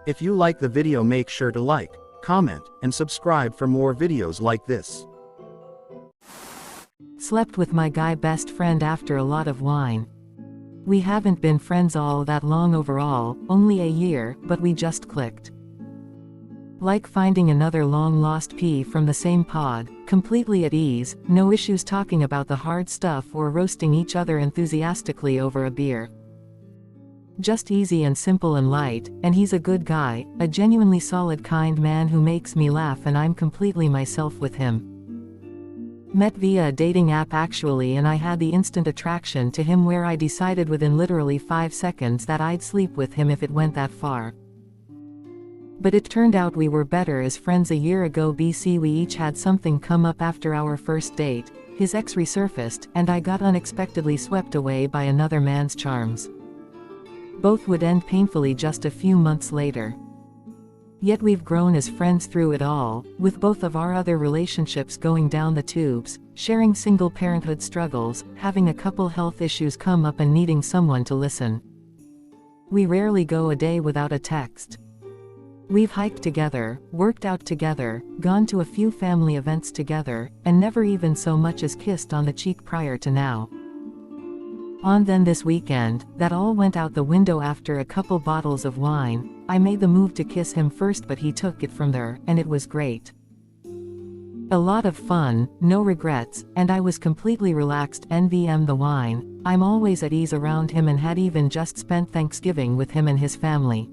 If you like the video, make sure to like, comment, and subscribe for more videos like this. Slept with my guy best friend after a lot of wine. We haven't been friends all that long overall, only a year, but we just clicked. Like finding another long-lost pea from the same pod, completely at ease, no issues talking about the hard stuff or roasting each other enthusiastically over a beer. Just easy and simple and light, and he's a good guy, a genuinely solid kind man who makes me laugh, and I'm completely myself with him. Met via a dating app actually, and I had the instant attraction to him where I decided within literally 5 seconds that I'd sleep with him if it went that far. But it turned out we were better as friends. A year ago BC we each had something come up after our first date, his ex resurfaced, and I got unexpectedly swept away by another man's charms. Both would end painfully just a few months later. Yet we've grown as friends through it all, with both of our other relationships going down the tubes, sharing single parenthood struggles, having a couple health issues come up and needing someone to listen. We rarely go a day without a text. We've hiked together, worked out together, gone to a few family events together, and never even so much as kissed on the cheek prior to now. On then this weekend, that all went out the window after a couple bottles of wine. I made the move to kiss him first, but he took it from there, and it was great. A lot of fun, no regrets, and I was completely relaxed. NVM the wine, I'm always at ease around him and had even just spent Thanksgiving with him and his family.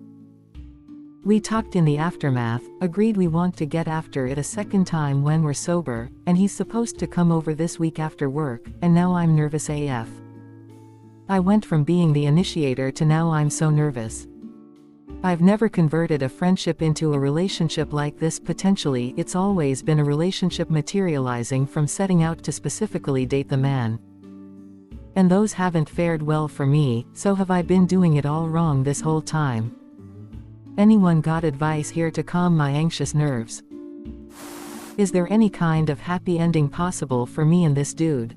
We talked in the aftermath, agreed we want to get after it a second time when we're sober, and he's supposed to come over this week after work, and now I'm nervous AF. I went from being the initiator to now I'm so nervous. I've never converted a friendship into a relationship like this. Potentially, it's always been a relationship materializing from setting out to specifically date the man. And those haven't fared well for me, so have I been doing it all wrong this whole time? Anyone got advice here to calm my anxious nerves? Is there any kind of happy ending possible for me and this dude?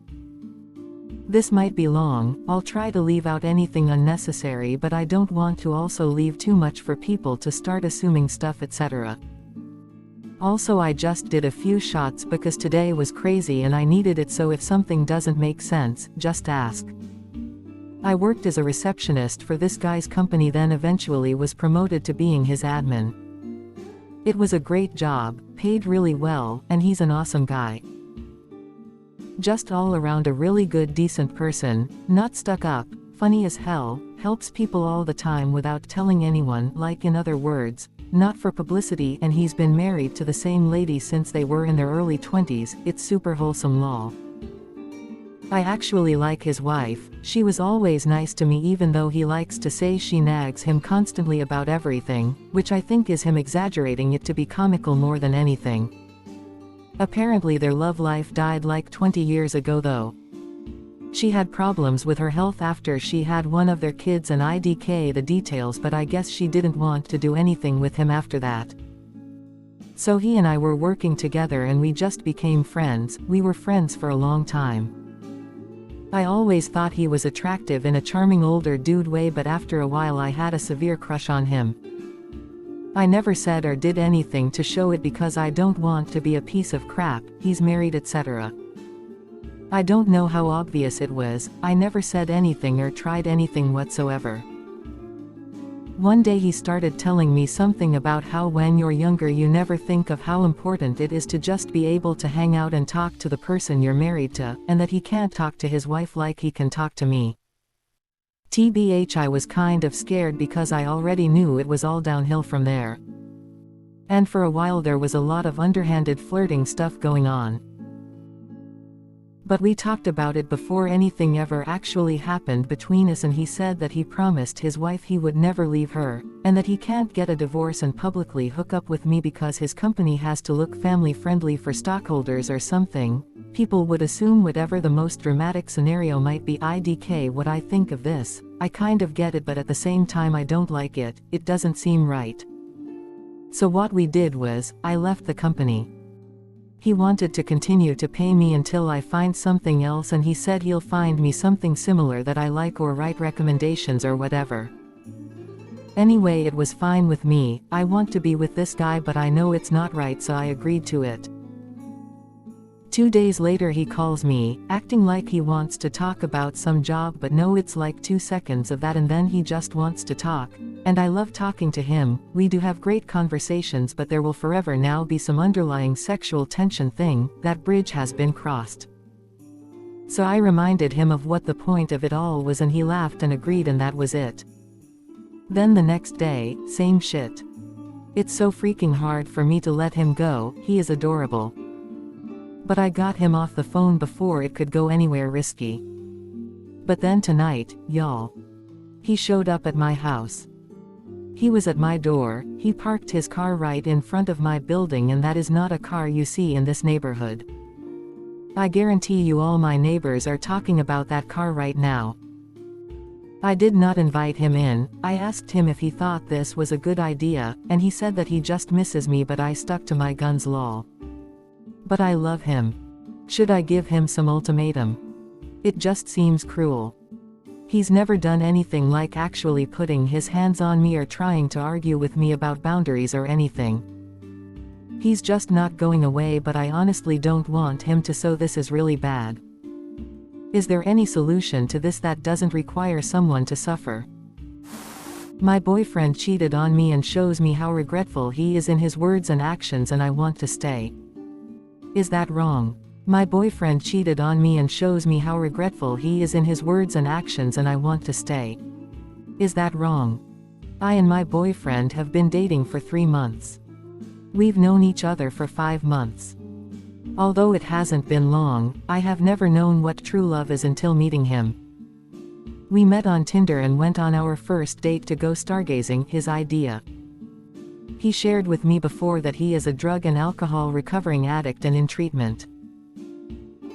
This might be long, I'll try to leave out anything unnecessary, but I don't want to also leave too much for people to start assuming stuff, etc. Also, I just did a few shots because today was crazy and I needed it, so if something doesn't make sense, just ask. I worked as a receptionist for this guy's company, then eventually was promoted to being his admin. It was a great job, paid really well, and he's an awesome guy. Just all around a really good, decent person, not stuck up, funny as hell, helps people all the time without telling anyone, like in other words, not for publicity, and he's been married to the same lady since they were in their early 20s, it's super wholesome lol. I actually like his wife, she was always nice to me even though he likes to say she nags him constantly about everything, which I think is him exaggerating it to be comical more than anything. Apparently their love life died like 20 years ago though. She had problems with her health after she had one of their kids and IDK the details, but I guess she didn't want to do anything with him after that. So he and I were working together and we just became friends. We were friends for a long time. I always thought he was attractive in a charming older dude way, but after a while I had a severe crush on him. I never said or did anything to show it because I don't want to be a piece of crap, he's married, etc. I don't know how obvious it was, I never said anything or tried anything whatsoever. One day he started telling me something about how when you're younger you never think of how important it is to just be able to hang out and talk to the person you're married to, and that he can't talk to his wife like he can talk to me. TBH, I was kind of scared because I already knew it was all downhill from there. And for a while there was a lot of underhanded flirting stuff going on. But we talked about it before anything ever actually happened between us, and he said that he promised his wife he would never leave her, and that he can't get a divorce and publicly hook up with me because his company has to look family friendly for stockholders or something. People would assume whatever the most dramatic scenario might be. IDK, what I think of this, I kind of get it, but at the same time I don't like it, it doesn't seem right. So what we did was, I left the company. He wanted to continue to pay me until I find something else, and he said he'll find me something similar that I like or write recommendations or whatever. Anyway, it was fine with me. I want to be with this guy, but I know it's not right, so I agreed to it. 2 days later he calls me, acting like he wants to talk about some job, but no, it's like 2 seconds of that and then he just wants to talk. And I love talking to him, we do have great conversations, but there will forever now be some underlying sexual tension thing. That bridge has been crossed. So I reminded him of what the point of it all was and he laughed and agreed, and that was it. Then the next day, same shit. It's so freaking hard for me to let him go, he is adorable. But I got him off the phone before it could go anywhere risky. But then tonight, y'all. He showed up at my house. He was at my door, he parked his car right in front of my building, and that is not a car you see in this neighborhood. I guarantee you all my neighbors are talking about that car right now. I did not invite him in. I asked him if he thought this was a good idea, and he said that he just misses me, but I stuck to my guns, lol. But I love him. Should I give him some ultimatum? It just seems cruel. He's never done anything like actually putting his hands on me or trying to argue with me about boundaries or anything. He's just not going away, but I honestly don't want him to, so this is really bad. Is there any solution to this that doesn't require someone to suffer? My boyfriend cheated on me and shows me how regretful he is in his words and actions, and I want to stay. Is that wrong? My boyfriend cheated on me and shows me how regretful he is in his words and actions, and I want to stay. Is that wrong? I and my boyfriend have been dating for 3 months. We've known each other for 5 months. Although it hasn't been long, I have never known what true love is until meeting him. We met on Tinder and went on our first date to go stargazing, his idea. He shared with me before that he is a drug and alcohol recovering addict and in treatment.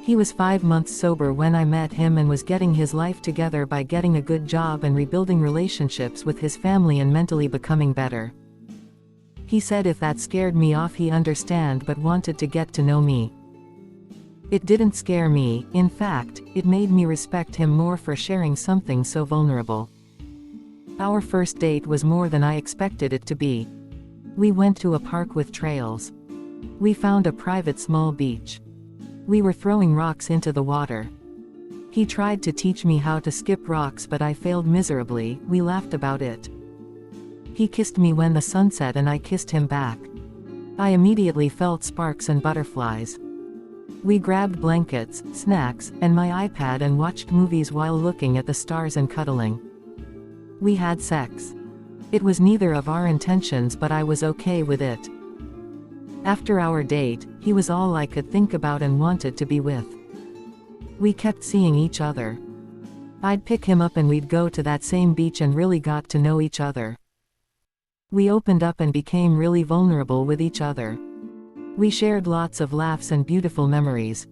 He was 5 months sober when I met him and was getting his life together by getting a good job and rebuilding relationships with his family and mentally becoming better. He said if that scared me off he understand, but wanted to get to know me. It didn't scare me, in fact, it made me respect him more for sharing something so vulnerable. Our first date was more than I expected it to be. We went to a park with trails. We found a private small beach. We were throwing rocks into the water. He tried to teach me how to skip rocks, but I failed miserably. We laughed about it. He kissed me when the sun set and I kissed him back. I immediately felt sparks and butterflies. We grabbed blankets, snacks, and my iPad and watched movies while looking at the stars and cuddling. We had sex. It was neither of our intentions, but I was okay with it. After our date, he was all I could think about and wanted to be with. We kept seeing each other. I'd pick him up and we'd go to that same beach and really got to know each other. We opened up and became really vulnerable with each other. We shared lots of laughs and beautiful memories.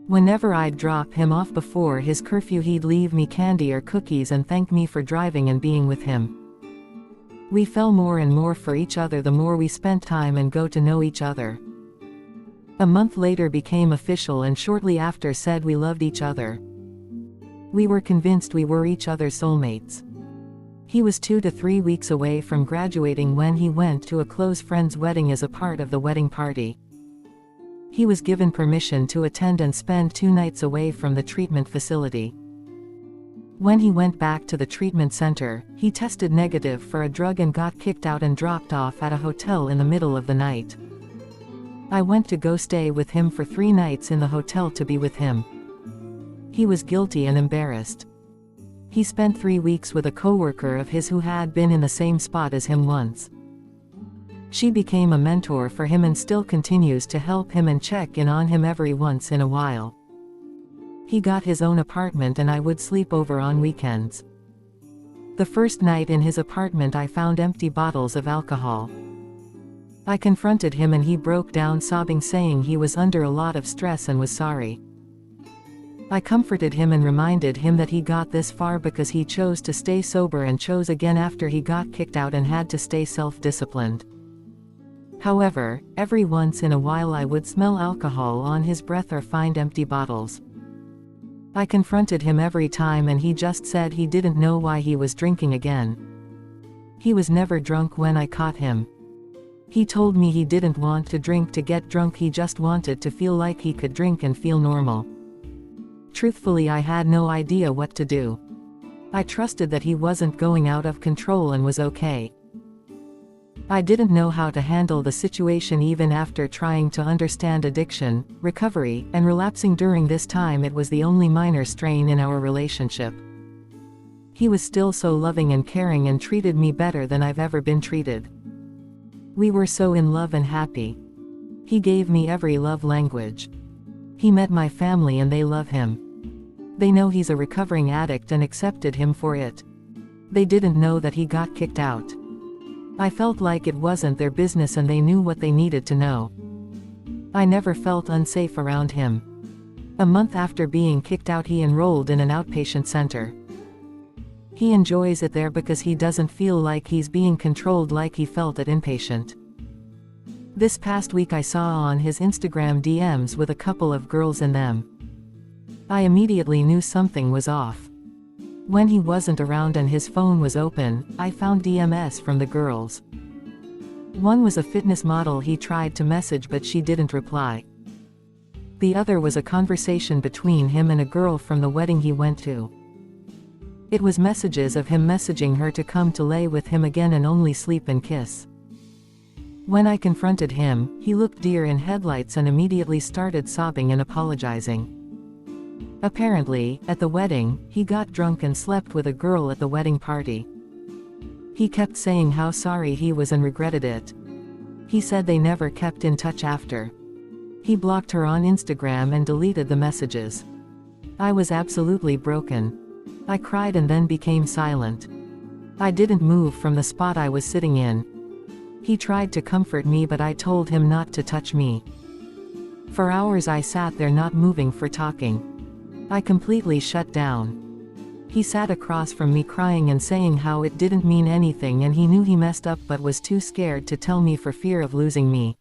Whenever I'd drop him off before his curfew, he'd leave me candy or cookies and thank me for driving and being with him. We fell more and more for each other the more we spent time and go to know each other. A month later became official and shortly after said we loved each other. We were convinced we were each other's soulmates. He was 2 to 3 weeks away from graduating when he went to a close friend's wedding as a part of the wedding party. He was given permission to attend and spend 2 nights away from the treatment facility. When he went back to the treatment center, he tested negative for a drug and got kicked out and dropped off at a hotel in the middle of the night. I went to go stay with him for 3 nights in the hotel to be with him. He was guilty and embarrassed. He spent 3 weeks with a coworker of his who had been in the same spot as him once. She became a mentor for him and still continues to help him and check in on him every once in a while. He got his own apartment and I would sleep over on weekends. The first night in his apartment I found empty bottles of alcohol. I confronted him and he broke down sobbing, saying he was under a lot of stress and was sorry. I comforted him and reminded him that he got this far because he chose to stay sober and chose again after he got kicked out and had to stay self-disciplined. However, every once in a while I would smell alcohol on his breath or find empty bottles. I confronted him every time and he just said he didn't know why he was drinking again. He was never drunk when I caught him. He told me he didn't want to drink to get drunk, he just wanted to feel like he could drink and feel normal. Truthfully, I had no idea what to do. I trusted that he wasn't going out of control and was okay. I didn't know how to handle the situation even after trying to understand addiction, recovery, and relapsing. During this time, it was the only minor strain in our relationship. He was still so loving and caring and treated me better than I've ever been treated. We were so in love and happy. He gave me every love language. He met my family and they love him. They know he's a recovering addict and accepted him for it. They didn't know that he got kicked out. I felt like it wasn't their business and they knew what they needed to know. I never felt unsafe around him. A month after being kicked out, he enrolled in an outpatient center. He enjoys it there because he doesn't feel like he's being controlled like he felt at inpatient. This past week I saw on his Instagram DMs with a couple of girls in them. I immediately knew something was off. When he wasn't around and his phone was open, I found DMs from the girls. One was a fitness model he tried to message but she didn't reply. The other was a conversation between him and a girl from the wedding he went to. It was messages of him messaging her to come to lay with him again and only sleep and kiss. When I confronted him, he looked deer in headlights and immediately started sobbing and apologizing. Apparently, at the wedding, he got drunk and slept with a girl at the wedding party. He kept saying how sorry he was and regretted it. He said they never kept in touch after. He blocked her on Instagram and deleted the messages. I was absolutely broken. I cried and then became silent. I didn't move from the spot I was sitting in. He tried to comfort me but I told him not to touch me. For hours I sat there not moving for talking. I completely shut down. He sat across from me crying and saying how it didn't mean anything and he knew he messed up but was too scared to tell me for fear of losing me.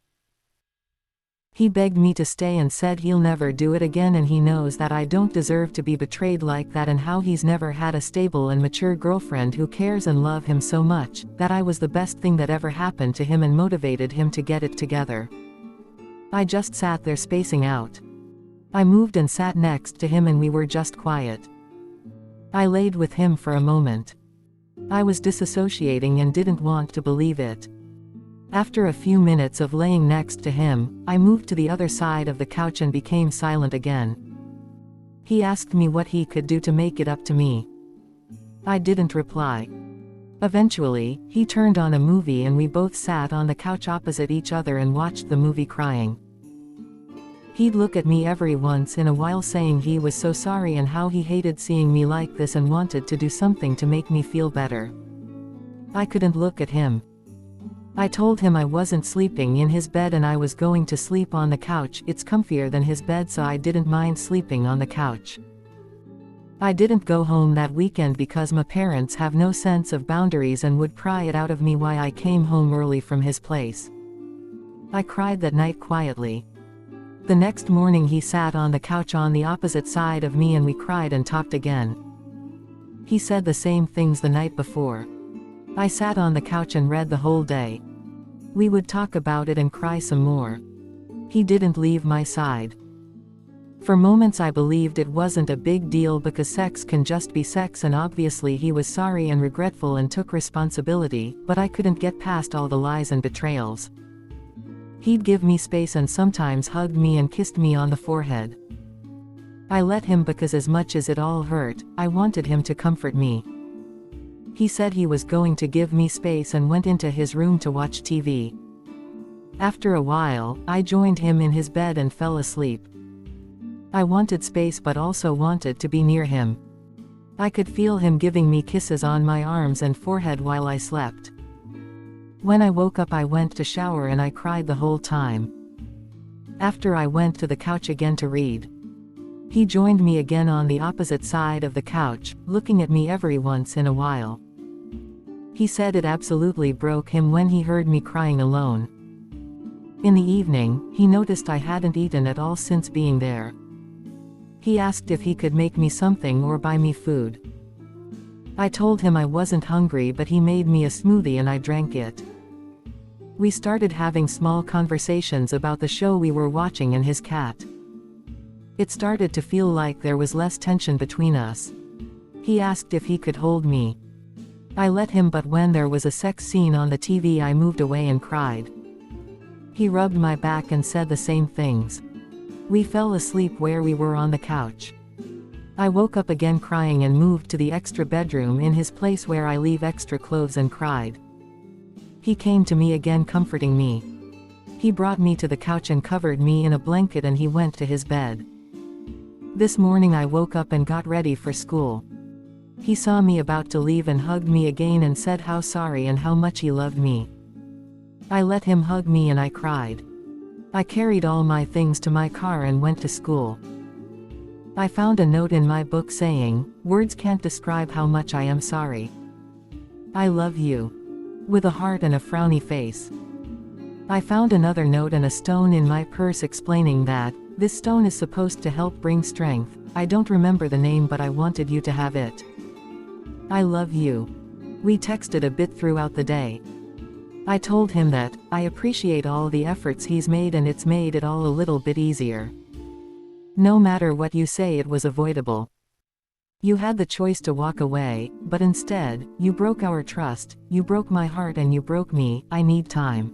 He begged me to stay and said he'll never do it again and he knows that I don't deserve to be betrayed like that and how he's never had a stable and mature girlfriend who cares and loves him so much, that I was the best thing that ever happened to him and motivated him to get it together. I just sat there spacing out. I moved and sat next to him and we were just quiet. I laid with him for a moment. I was disassociating and didn't want to believe it. After a few minutes of laying next to him, I moved to the other side of the couch and became silent again. He asked me what he could do to make it up to me. I didn't reply. Eventually, he turned on a movie and we both sat on the couch opposite each other and watched the movie crying. He'd look at me every once in a while saying he was so sorry and how he hated seeing me like this and wanted to do something to make me feel better. I couldn't look at him. I told him I wasn't sleeping in his bed and I was going to sleep on the couch. It's comfier than his bed so I didn't mind sleeping on the couch. I didn't go home that weekend because my parents have no sense of boundaries and would pry it out of me why I came home early from his place. I cried that night quietly. The next morning he sat on the couch on the opposite side of me and we cried and talked again. He said the same things the night before. I sat on the couch and read the whole day. We would talk about it and cry some more. He didn't leave my side. For moments I believed it wasn't a big deal because sex can just be sex and obviously he was sorry and regretful and took responsibility, but I couldn't get past all the lies and betrayals. He'd give me space and sometimes hugged me and kissed me on the forehead. I let him because as much as it all hurt, I wanted him to comfort me. He said he was going to give me space and went into his room to watch TV. After a while, I joined him in his bed and fell asleep. I wanted space but also wanted to be near him. I could feel him giving me kisses on my arms and forehead while I slept. When I woke up I went to shower and I cried the whole time. After I went to the couch again to read. He joined me again on the opposite side of the couch, looking at me every once in a while. He said it absolutely broke him when he heard me crying alone. In the evening, he noticed I hadn't eaten at all since being there. He asked if he could make me something or buy me food. I told him I wasn't hungry, but he made me a smoothie and I drank it. We started having small conversations about the show we were watching and his cat. It started to feel like there was less tension between us. He asked if he could hold me. I let him, but when there was a sex scene on the TV I moved away and cried. He rubbed my back and said the same things. We fell asleep where we were on the couch. I woke up again crying and moved to the extra bedroom in his place where I leave extra clothes and cried. He came to me again, comforting me. He brought me to the couch and covered me in a blanket and he went to his bed. This morning I woke up and got ready for school. He saw me about to leave and hugged me again and said how sorry and how much he loved me. I let him hug me and I cried. I carried all my things to my car and went to school. I found a note in my book saying, "Words can't describe how much I am sorry. I love you." With a heart and a frowny face. I found another note and a stone in my purse explaining that, "This stone is supposed to help bring strength. I don't remember the name, but I wanted you to have it. I love you." We texted a bit throughout the day. I told him that, I appreciate all the efforts he's made and it's made it all a little bit easier. No matter what you say, it was avoidable. You had the choice to walk away, but instead, you broke our trust, you broke my heart and you broke me. I need time.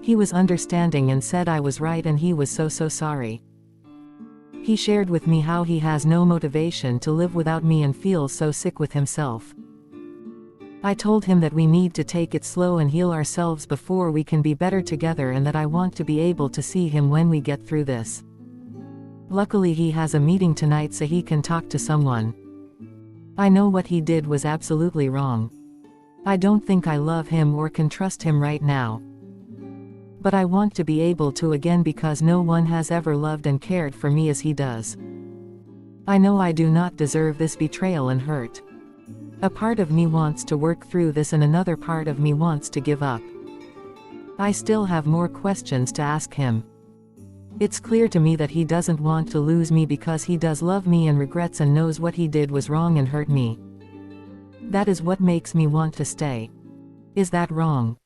He was understanding and said I was right and he was so sorry. He shared with me how he has no motivation to live without me and feels so sick with himself. I told him that we need to take it slow and heal ourselves before we can be better together and that I want to be able to see him when we get through this. Luckily he has a meeting tonight so he can talk to someone. I know what he did was absolutely wrong. I don't think I love him or can trust him right now. But I want to be able to again because no one has ever loved and cared for me as he does. I know I do not deserve this betrayal and hurt. A part of me wants to work through this and another part of me wants to give up. I still have more questions to ask him. It's clear to me that he doesn't want to lose me because he does love me and regrets and knows what he did was wrong and hurt me. That is what makes me want to stay. Is that wrong?